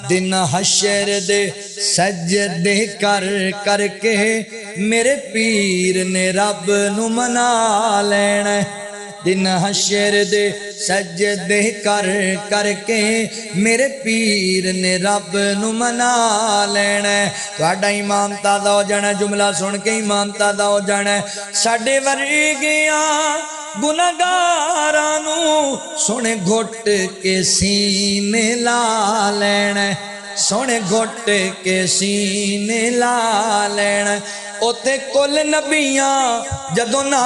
دن حشر دے سجدے کر کر کے میرے پیر نے رب نو منا لینا دن حشر دے سجدے کر کر کے میرے پیر نے رب نو منا لینا تہاڈا ایمان تازہ ہو جانا جملہ سن کے ایمان تازہ ہو جانا ساڈے ورگیاں گناہگاراں نو سونے گھٹ کے سینے لا لینا سونے گھٹ کے سینے لا لینا اوتے کل نبیاں جدو نہ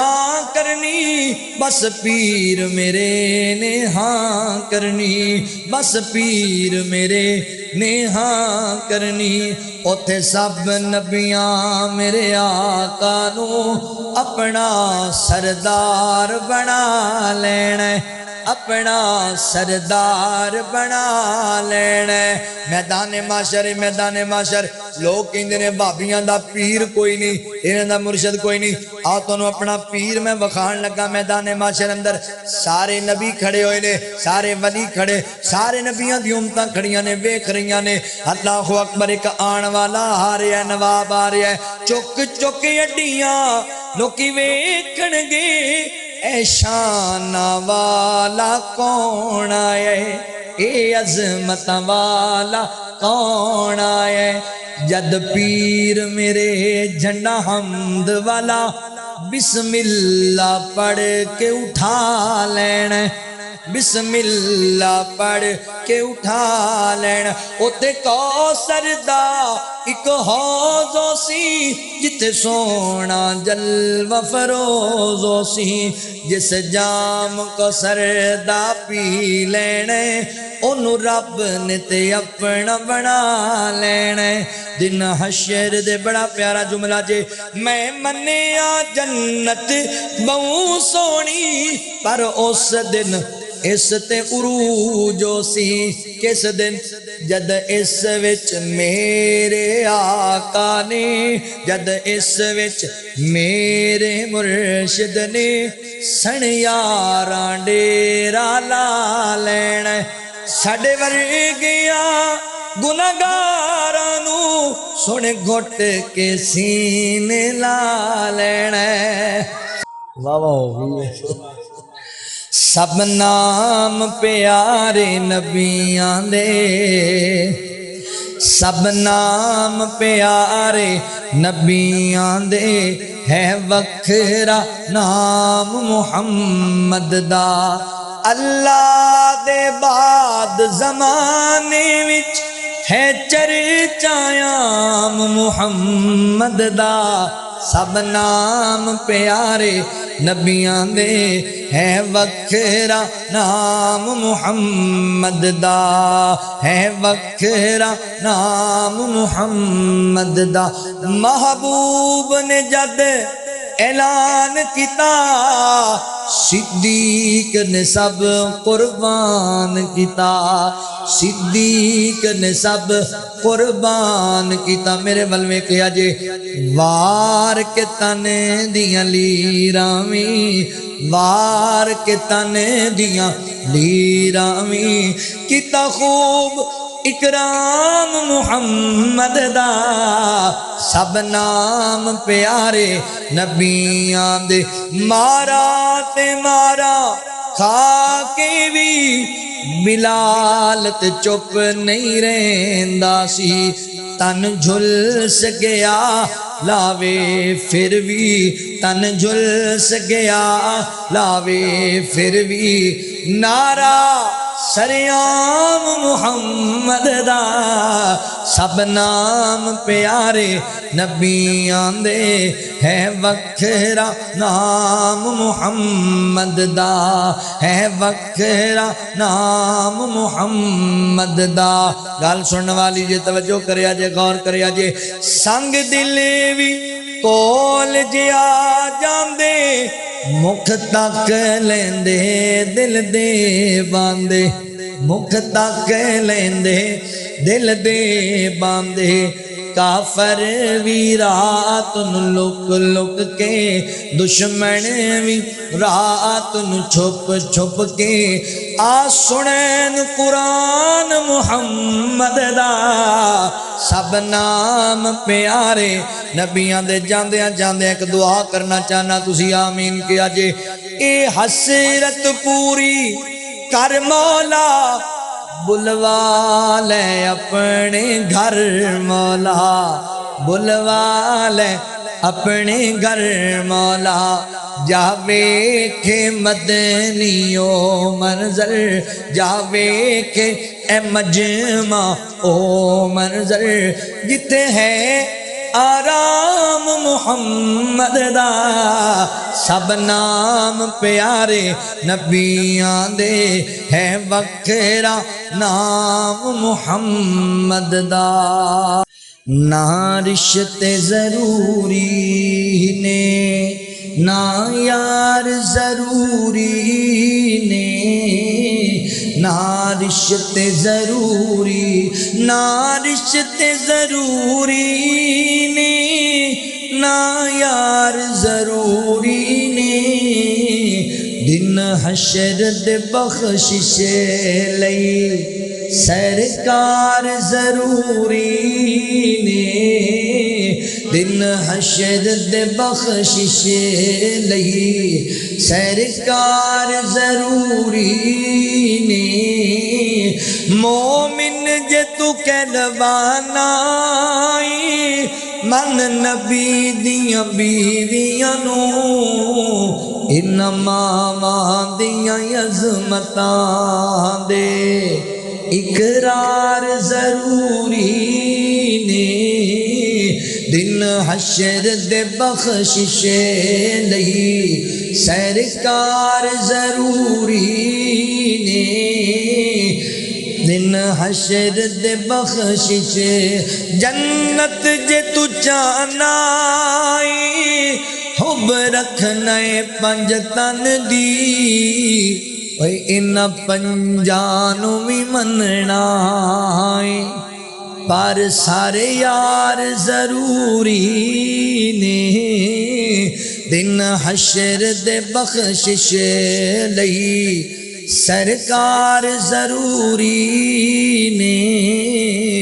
کرنی بس پیر میرے نے ہاں کرنی بس پیر میرے نے ہاں کرنی اوتے سب نبیاں میرے آقا نو اپنا سردار بنا لینا اپنا سردار بنا لینا میدان معاشر لوگ کہندے نے بھابیاں دا پیر کوئی نہیں انہاں دا مرشد کوئی نہیں آ تانوں اپنا پیر میں وکھان لگا میدان معاشر اندر سارے نبی کھڑے ہوئے نے سارے ولی کھڑے سارے نبیاں دی امتاں کھڑیاں نے ویکھ رہیاں نے اللہ اکبر ایک آن والا آ رہا ہے نواب آ رہا ہے چک چک اڈیاں لوکی ویکھن گے اے شان والا کون آئے اے عظمت والا کون آئے جد پیر میرے جھنڈا حمد والا بسم اللہ پڑھ کے اٹھا لینا بسم اللہ پڑھ کے اٹھا لینا اوتے کوثر دا ایک حوض سی جتے سونا جلوہ فروز سی جس جام کو سردا پی لینے انہوں رب نے تے اپنا بنا لینے دن حشر دے بڑا پیارا جملہ جے میں منیا جنت بہوں سونی پر اس دن اس تے عروجو سی کس دن جد اس وچ میرے آقا نے جد اس وچ میرے مرشد نے سن یاراں ڈیرا لا لینا ساڈے ورگیاں گناہگاراں نو سونے گھٹ کے سینے لا لینا واہ واہ سب نام پیارے نبیاں دے سب نام پیارے نبیاں دے ہے وکھرا نام محمد دا اللہ دے بعد زمانے وچ ہے چرچایام محمد دا سب نام پیارے نبیاں دے ہے وکھرا نام محمد دا ہے وکھرا نام محمد دا محبوب نے جد اعلان کیتا صدیق نے سب قربان کیتا صدیق نے سب قربان کیتا میرے بلوے کیا جے وار کے تنے دیاں لیرامی وار کے تنے دیاں لیرامی کیتا خوب اکرام محمد دا سب نام پیارے نبیاں دے مارا تے مارا کھا کے بھی بلال تے چپ نہیں رہندا سی تن جھلس گیا لاوے پھر بھی تن جھلس گیا لاوے پھر بھی نعرہ سریام محمد دا سب نام پیارے نبیاں دے ہے وکھرا نام محمد دا ہے وکھرا نام محمد دا گل سننے والی جے توجہ کریا جے غور کریا جے سنگ دل بھی کول جیا جاندے مکھ تک لیندے دل دے باندے مکھ تک لیندے دل دے باندے کافر بھی رات نو لک لک کے دشمن بھی رات نو چھپ چھپ کے آ سنین قرآن محمد دا سب نام پیارے نبیاں دے جاندیاں جاندیاں ایک دعا کرنا چاہنا تسی آمین کیا جے اے حسرت پوری کر مولا بلوا لے اپنے گھر مولا بلوا لے اپنے گھر مولا جاوے کے مدنیو منظر جاوے کے اے مجمع او منظر جتے ہے آرام محمد دا سب نام پیارے نبیاں دے ہے وکھرا نام محمد دا نہ رشتے ضروری نے نہ یار ضروری نے نہ رشتے ضروری نہ رشتے ضروری نے نہ یار ضروری نے دن حشر دے بخشش لئی سرکار ضروری نے دن حشر دے بخشش لئی سرکار ضروری نے مومن جے تو کہلوانا من نبی دیاں بیویاں نو انما ماں دیاں عظمتاں دے اقرار ضروری نے دن حشر دے بخشش لئی سرکار ضروری نے دن حشر دے بخشش جنت جے تو چاہنا حب رکھنے پنج تن دی ان پنجانو بھی مننا پر سارے یار ضروری نے دن حشر دے بخشش لئی سرکار ضروری نے